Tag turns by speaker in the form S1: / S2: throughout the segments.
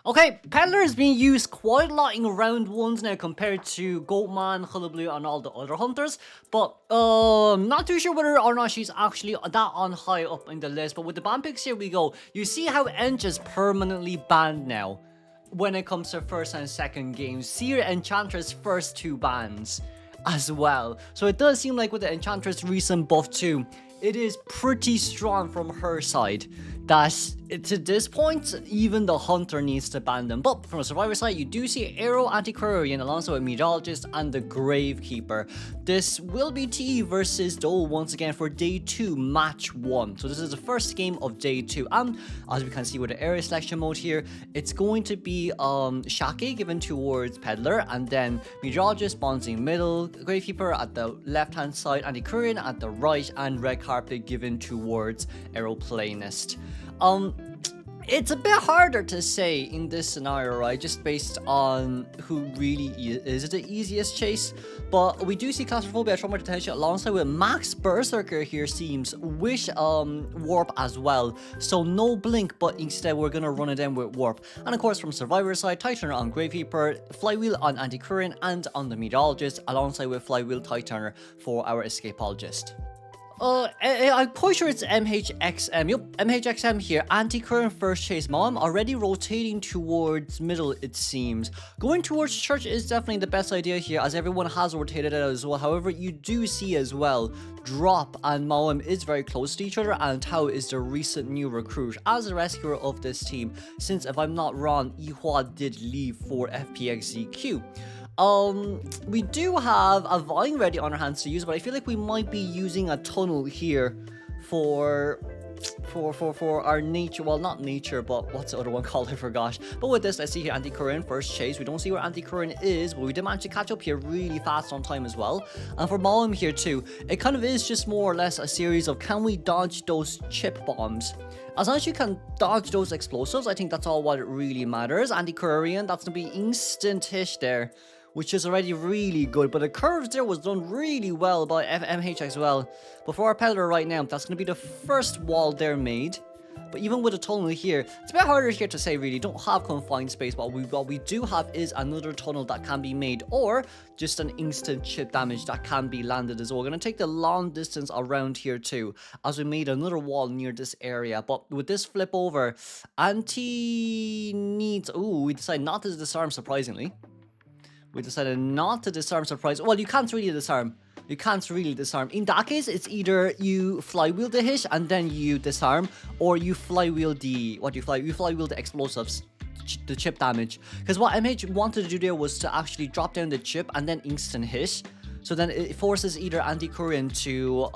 S1: Okay, Peddler is being used quite a lot in round ones now compared to Goatman, Hullabaloo, and all the other hunters. But not too sure whether or not she's actually that on high up in the list. But with the ban picks, here we go. You see how Ench is permanently banned now when it comes to first and second games. Seer Enchantress first two bans as well. So it does seem like with the Enchantress recent buff too, it is pretty strong from her side that to this point, even the Hunter needs to ban them. But from a Survivor side, you do see Arrow, Antiquarian alongside with Meteorologist and the Gravekeeper. This will be TE versus Dole once again for day 2, match 1. So this is the first game of day 2. And as we can see with the area selection mode here, it's going to be Shake given towards Peddler, and then Meteorologist spawns in middle, Gravekeeper at the left hand side, Antiquarian at the right, and Red Carpet given towards Aeroplanist. It's a bit harder to say in this scenario, right? Just based on who really is the easiest chase. But we do see Claustrophobia, Trauma Detention alongside with Max Berserker here seems with Warp as well. So no Blink, but instead we're going to run it in with Warp. And of course from Survivor side, Titaner on Gravekeeper, Flywheel on Antiquarian and on the Meteorologist alongside with Flywheel Titaner for our Escapologist. I'm quite sure it's MHXM. Yep, MHXM here. Anti-current first chase. Mom already rotating towards middle, it seems. Going towards church is definitely the best idea here, as everyone has rotated out as well. However, you do see as well, Drop and Maum is very close to each other, and Tao is the recent new recruit as a rescuer of this team, since if I'm not wrong, Ihua did leave for FPXZQ. We do have a Vine ready on our hands to use, but I feel like we might be using a tunnel here for our nature, well, not nature, but what's the other one called? I forgot. But with this, let's see here, Anti-Current first chase. We don't see where Anti-Current is, but we did manage to catch up here really fast on time as well. And for Maum here too, it kind of is just more or less a series of can we dodge those chip bombs. As long as you can dodge those explosives, I think that's all what it really matters. Anti-Courian, that's gonna be instant hit there, which is already really good. But the curves there was done really well by FMH as well. But for our Peddler right now, that's going to be the first wall there made. But even with the tunnel here, it's a bit harder here to say really. Don't have confined space, but what we do have is another tunnel that can be made, or just an instant chip damage that can be landed as well. We're going to take the long distance around here too, as we made another wall near this area. But with this flip over, Anti needs... Ooh, we decided not to disarm, surprisingly. We decided not to disarm, surprise. Well, you can't really disarm. You can't really disarm. In that case, it's either you flywheel the hit and then you disarm, or you flywheel the... You flywheel the explosives, the chip damage. Because what MH wanted to do there was to actually drop down the chip and then instant hit. So then it forces either Anti-Current to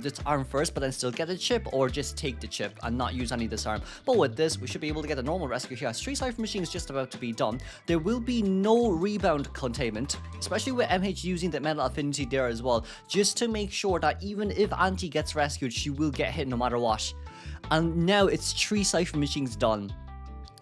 S1: disarm first, but then still get the chip, or just take the chip and not use any disarm. But with this, we should be able to get a normal rescue here. As 3 Cypher Machine is just about to be done, there will be no rebound containment, especially with MH using the Metal Affinity there as well, just to make sure that even if Anti gets rescued, she will get hit no matter what. And now it's 3 Cypher Machines done,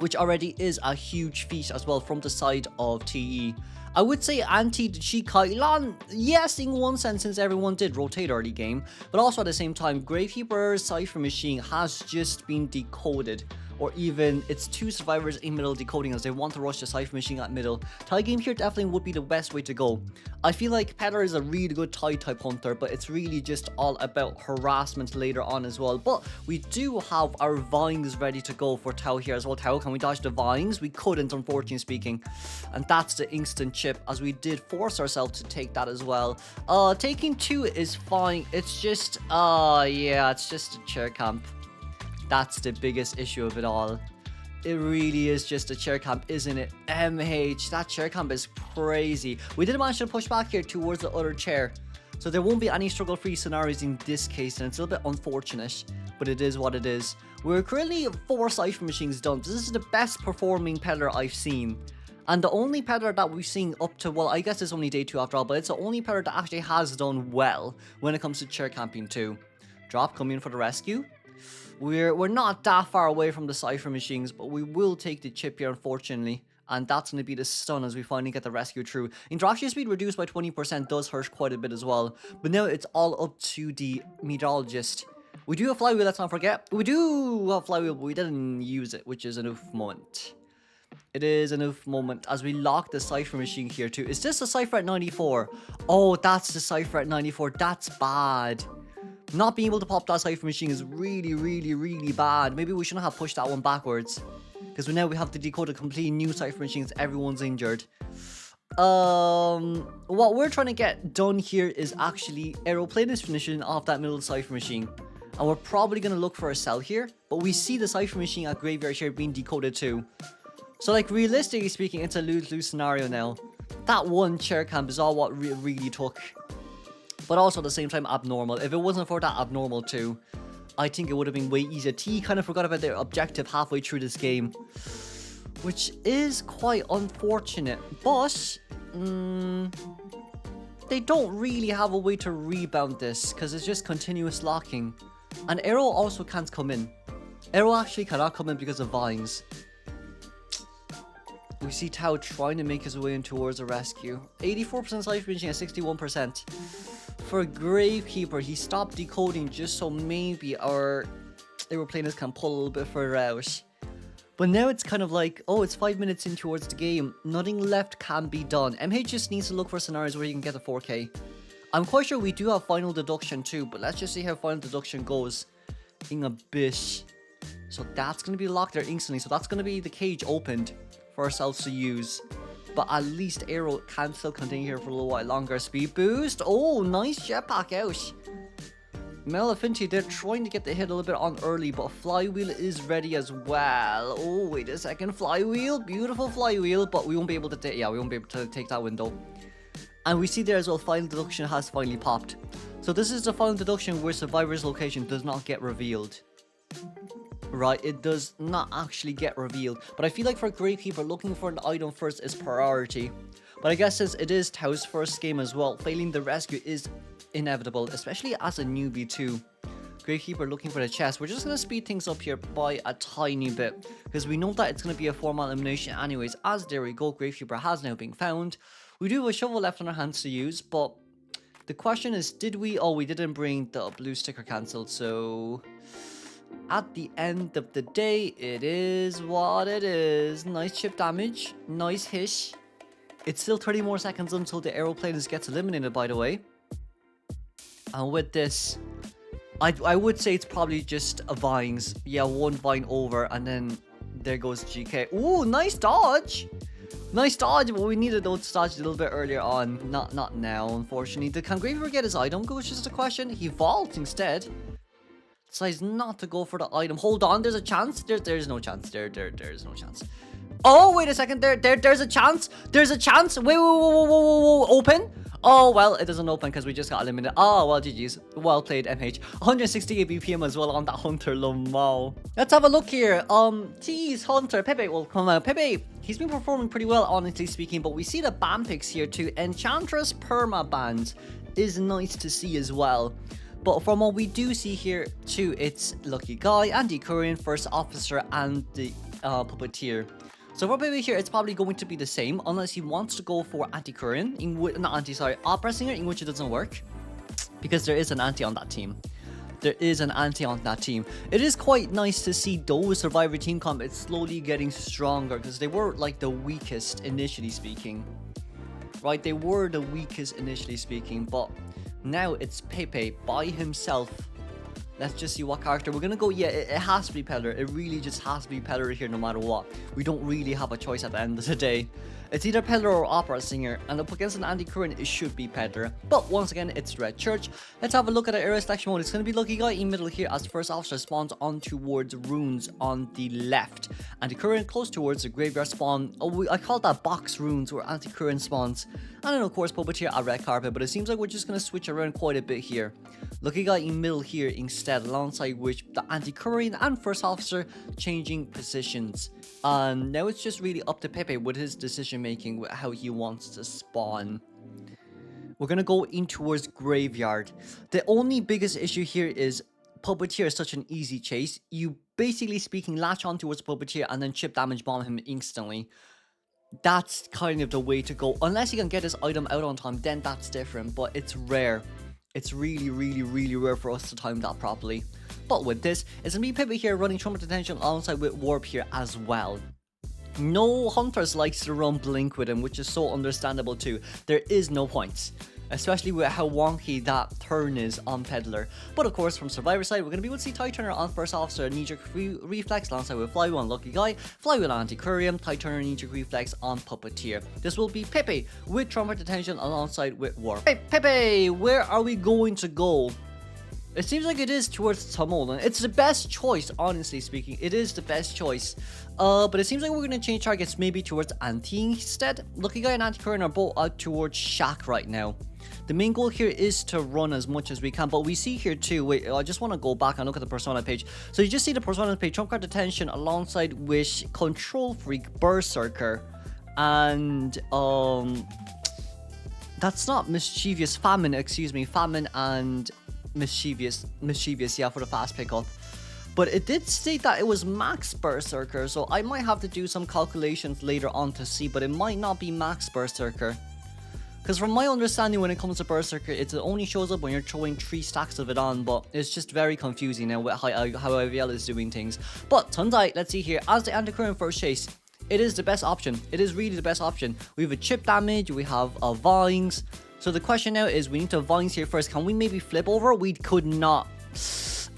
S1: which already is a huge feat as well from the side of TE. I would say Anti, did she Kailan? Yes, in one sense, since everyone did rotate early game, but also at the same time, Gravekeeper's Cypher Machine has just been decoded, or even it's 2 survivors in middle decoding as they want to rush the Cypher Machine at middle. Tie game here definitely would be the best way to go. I feel like Peddler is a really good tie type hunter, but it's really just all about harassment later on as well. But we do have our vines ready to go for Tao here as well. Tao, can we dodge the vines? We couldn't, unfortunately speaking. And that's the instant chip, as we did force ourselves to take that as well. Taking 2 is fine. It's just, yeah, it's just a chair camp. That's the biggest issue of it all. It really is just a chair camp, isn't it? MH, that chair camp is crazy. We did manage to push back here towards the other chair, so there won't be any struggle-free scenarios in this case, and it's a little bit unfortunate, but it is what it is. We're currently 4 Cypher Machines done. This is the best performing Peddler I've seen. And the only Peddler that we've seen up to, well, I guess it's only day 2 after all, but it's the only Peddler that actually has done well when it comes to chair camping too. Drop coming in for the rescue. We're not that far away from the Cypher Machines, but we will take the chip here, unfortunately. And that's going to be the stun as we finally get the rescue through. Interaction speed reduced by 20% does hurt quite a bit as well. But now it's all up to the Meteorologist. We do have Flywheel, let's not forget. We do have Flywheel, but we didn't use it, which is an oof moment. It is an oof moment as we lock the Cypher machine here too. Is this a Cypher at 94? Oh, that's the Cypher at 94. That's bad. Not being able to pop that Cypher machine is really, really, really bad. Maybe we shouldn't have pushed that one backwards. Because now we have to decode a completely new Cypher machine. Everyone's injured. What we're trying to get done here is actually aeroplane this finishing off that middle Cypher machine. And we're probably going to look for a cell here. But we see the Cypher machine at graveyard here being decoded too. So like realistically speaking, it's a lose-lose scenario now. That one chair camp is all what really took. But also at the same time abnormal. If it wasn't for that abnormal too, I think it would have been way easier. T kind of forgot about their objective halfway through this game. Which is quite unfortunate. But they don't really have a way to rebound this. Because it's just continuous locking. And Arrow also can't come in. Arrow actually cannot come in because of vines. We see Tao trying to make his way in towards a rescue. 84% life reaching at 61%. For Gravekeeper, he stopped decoding just so maybe our aeroplaners can pull a little bit further out. But now it's kind of like, oh, it's 5 minutes in towards the game. Nothing left can be done. MH just needs to look for scenarios where you can get the 4K. I'm quite sure we do have final deduction too, but let's just see how final deduction goes in a bit. So that's going to be locked there instantly. So that's going to be the cage opened for ourselves to use. But at least Arrow can still continue here for a little while longer. Speed boost. Oh, nice jetpack out. Malefinti, they're trying to get the hit a little bit on early, but Flywheel is ready as well. Oh, wait a second. Flywheel. Beautiful Flywheel, but we won't be able to take, we won't be able to take that window. And we see there as well, final deduction has finally popped. So this is the final deduction where Survivor's location does not get revealed. Right, it does not actually get revealed. But I feel like for Gravekeeper, looking for an item first is priority. But I guess since it is Tao's first game as well, failing the rescue is inevitable, especially as a newbie too. Gravekeeper looking for the chest. We're just going to speed things up here by a tiny bit, because we know that it's going to be a 4-man elimination anyways. As there we go, Gravekeeper has now been found. We do have a shovel left on our hands to use, but the question is, did we? Oh, we didn't bring the blue sticker cancelled, so at the end of the day, it is what it is. Nice chip damage, nice hit. It's still 30 more seconds until the aeroplane gets eliminated, by the way. And with this, I would say it's probably just a vines. Yeah, one vine over, and then there goes GK. Ooh, nice dodge. Nice dodge, but we needed those dodge a little bit earlier on. Not now, unfortunately. Can Gravekeeper get his item? Goes just a question. He vaults instead. Decides not to go for the item. Hold on, there's a chance. There's no chance. There's no chance. Oh, wait a second. There's a chance. There's a chance. Wait, whoa. Open. Oh, well, it doesn't open because we just got eliminated. Oh, well, GG's. Well played, MH. 168 BPM as well on that Hunter Lomao. Let's have a look here. Tease Hunter. Pepe will come out. Pepe, he's been performing pretty well, honestly speaking, but we see the ban picks here too. Enchantress Perma bans is nice to see as well. But from what we do see here too, it's Lucky Guy, Andy Curran, First Officer, and the Puppeteer. So for Pepe here, it's probably going to be the same, unless he wants to go for Anti-Curran, Opera Singer, in which it doesn't work. Because there is an anti on that team. It is quite nice to see those Survivor team comp slowly getting stronger, because they were like the weakest initially speaking. Right, they were the weakest initially speaking, but now it's Pepe by himself. Let's just see what character we're gonna go. Yeah, it has to be Peddler. It really just has to be Peddler here no matter what. We don't really have a choice at the end of the day. It's either Peddler or Opera Singer, and up against an Andy Curran, it should be Peddler. But once again, it's Red Church. Let's have a look at the area selection mode. It's going to be Lucky Guy in middle here as First Officer spawns on towards runes on the left. Andy Curran close towards the graveyard spawn. Oh, I call that box runes where Andy Curran spawns. And then of course Puppeteer at red carpet, but it seems like we're just going to switch around quite a bit here. Lucky Guy in middle here instead, alongside which the Andy Curran and First Officer changing positions. And now it's just really up to Pepe with his decision making, with how he wants to spawn. We're going to go in towards graveyard. The only biggest issue here is Puppeteer is such an easy chase. You basically speaking latch on towards Puppeteer and then chip damage bomb him instantly. That's kind of the way to go. Unless you can get his item out on time, then that's different. But it's rare. It's really rare for us to time that properly. But with this, it's going to be Pepe here running Trumpet Detention alongside with Warp here as well. No hunters likes to run Blink with him, which is so understandable too. There is no point. Especially with how wonky that turn is on Peddler. But of course, from Survivor side, we're going to be able to see Tie Turner on First Officer, Knee-Jerk Reflex, alongside with Flywheel on Lucky Guy, Flywheel on Antiquarium, Tie Turner Knee-Jerk Reflex on Puppeteer. This will be Pepe with Trumpet Detention alongside with Warp. Hey, Pepe, where are we going to go? It seems like it is towards Tamolan. It's the best choice, honestly speaking. It is the best choice. But it seems like we're going to change targets maybe towards Anti instead. Lucky Guy and Antiquarian are both out towards Shaq right now. The main goal here is to run as much as we can, but we see here too, wait, I just want to go back and look at the Persona page. So you just see the Persona page, Trump Card Detention alongside with Control Freak, Berserker, and that's not Mischievous, Famine, excuse me, Famine and Mischievous, yeah, for the fast pickup. But it did state that it was Max Berserker, so I might have to do some calculations later on to see, but it might not be Max Berserker. Because from my understanding, when it comes to Berserker, it only shows up when you're throwing 3 stacks of it on, but it's just very confusing now with how IVL is doing things. But Tundai, let's see here, as the Antiquarian First Chase, it is the best option. It is really the best option. We have a chip damage, we have Vines. So the question now is, we need to Vines here first. Can we maybe flip over? We could not.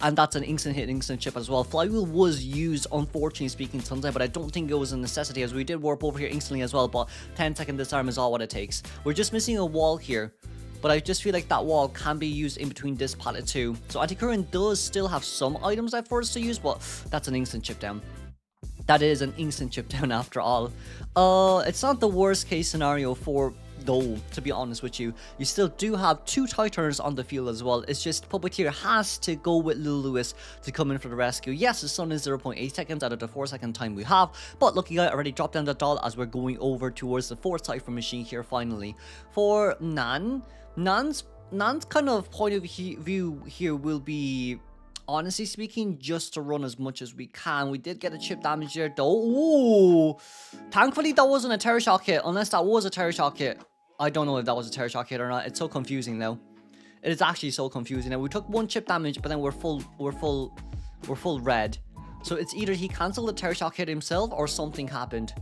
S1: And that's an instant hit, instant chip as well. Flywheel was used, unfortunately speaking, Tundai, but I don't think it was a necessity, as we did warp over here instantly as well, but 10-second disarm is all what it takes. We're just missing a wall here, but I just feel like that wall can be used in between this pallet too. So Antiquarian does still have some items left for us to use, but that's an instant chip down. That is an instant chip down after all. It's not the worst case scenario for... though, to be honest with you, you still do have 2 Tie Turners on the field as well. It's just Puppeteer has to go with Lil Lewis to come in for the rescue. Yes, the sun is 0.8 seconds out of the 4-second time we have, but Lucky Guy already dropped down the doll as we're going over towards the 4th Cypher machine here finally. For Nan's kind of point of view here will be, honestly speaking, just to run as much as we can. We did get a chip damage there though. Ooh, thankfully that wasn't a Terror Shock hit, unless that was a Terror Shock hit. I don't know if that was a Terror Shock hit or not. It's so confusing now. It is actually so confusing now. We took 1 chip damage, but then we're full red. So it's either he cancelled the Terror Shock hit himself or something happened.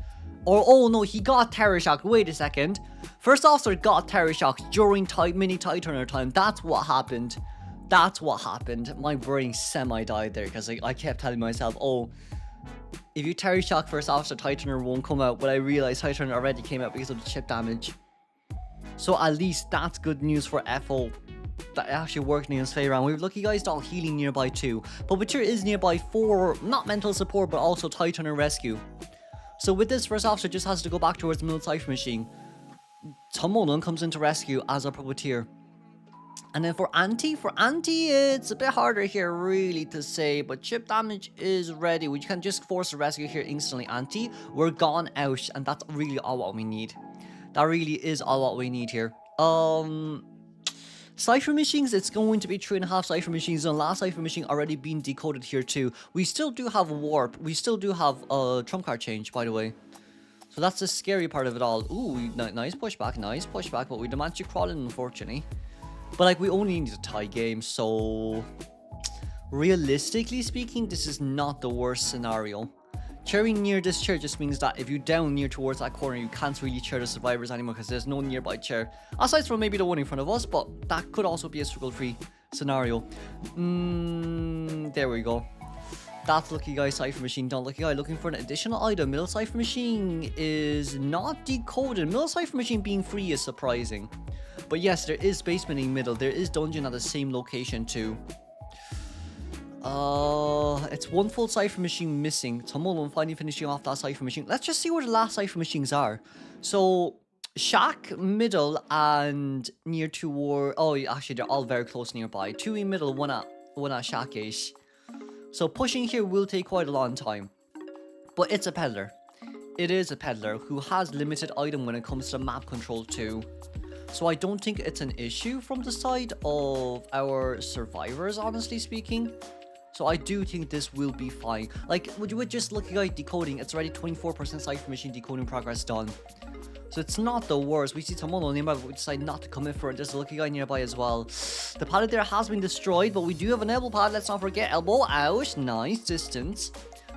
S1: Or, oh no, he got Terror Shock. Wait a second. First Officer got Terror Shock during mini Tie Turner time. That's what happened. That's what happened. My brain semi-died there because I kept telling myself, oh, if you Terror Shock First Officer, Tie Turner won't come out. But I realized Tie Turner already came out because of the chip damage. So at least that's good news for FO. That actually worked in his favor. We have Lucky Guy's doll healing nearby too. Puppeteer is nearby for not mental support but also Tie Turner rescue. So with this, First Officer just has to go back towards the middle Cypher machine. Tamolan comes into rescue as a Puppeteer. And then for Anti, it's a bit harder here really to say, but chip damage is ready. We can just force a rescue here instantly. Anti, we're gone out, and that's really all what we need. That really is all what we need here. Cypher machines, it's going to be 3.5 Cypher machines. The last Cypher machine already being decoded here too. We still do have warp. We still do have trump card change, by the way. So that's the scary part of it all. Ooh, nice pushback, but we demand you crawl in, unfortunately. But like, we only need a tie game, so realistically speaking, this is not the worst scenario. Chairing near this chair just means that if you down near towards that corner, you can't really chair the survivors anymore because there's no nearby chair. Aside from maybe the one in front of us, but that could also be a struggle-free scenario. There we go. That's Lucky Guy Cypher Machine done. Lucky Guy looking for an additional item. Middle Cypher Machine is not decoded. Middle Cypher Machine being free is surprising. But yes, there is basement in middle. There is dungeon at the same location too. It's one full Cypher Machine missing. Tamolan finally finishing off that Cypher Machine. Let's just see where the last Cypher Machines are. So, Shack, middle, and near toward... Oh, actually, they're all very close nearby. 2 in middle, one at Shack-ish. So, pushing here will take quite a long time. But it's a Peddler. It is a Peddler who has limited item when it comes to map control too. So I don't think it's an issue from the side of our survivors, honestly speaking. So I do think this will be fine. Like, with just Lucky Guy decoding, it's already 24% Cypher Machine decoding progress done. So it's not the worst. We see Tamolan nearby, but we decide not to come in for it. There's a Lucky Guy nearby as well. The pallet there has been destroyed, but we do have an elbow pad. Let's not forget. Elbow out. Nice distance.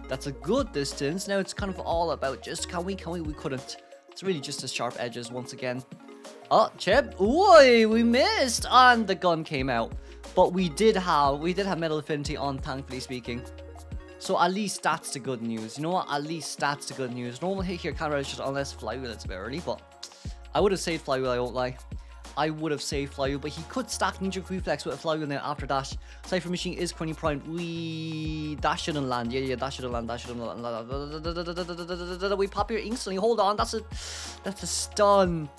S1: That's a good distance. Now it's kind of all about just can we, we couldn't. It's really just the sharp edges once again. Oh, chip. Oi, we missed. And the gun came out. But we did have metal affinity on, thankfully speaking. So at least that's the good news. You know what? At least that's the good news. Normal hit here can't register unless flywheel. It's a bit early, but I would have saved flywheel, I won't lie. I would have saved flywheel, but he could stack ninja reflex with a flywheel now after that. Cypher machine is currently primed. That shouldn't land. Yeah, that shouldn't land. That shouldn't land. We pop here instantly. Hold on, that's a stun.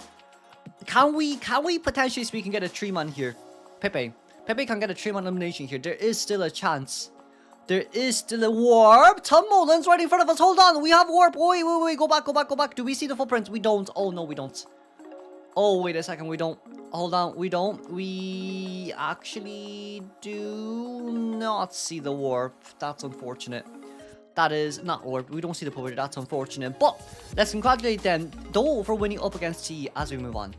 S1: Can we potentially speaking get a 3-man here? Pepe can get a 3-man elimination here. There is still a chance. There is still a warp. Tom Mullins right in front of us. Hold on, we have warp. Wait. Go back. Do we see the footprints? We don't. Oh no, we don't. Oh, wait a second, we don't. Hold on, we don't. We actually do not see the warp. That's unfortunate. That is not warp. We don't see the puppet. That's unfortunate. But let's congratulate them, though, for winning up against T as we move on.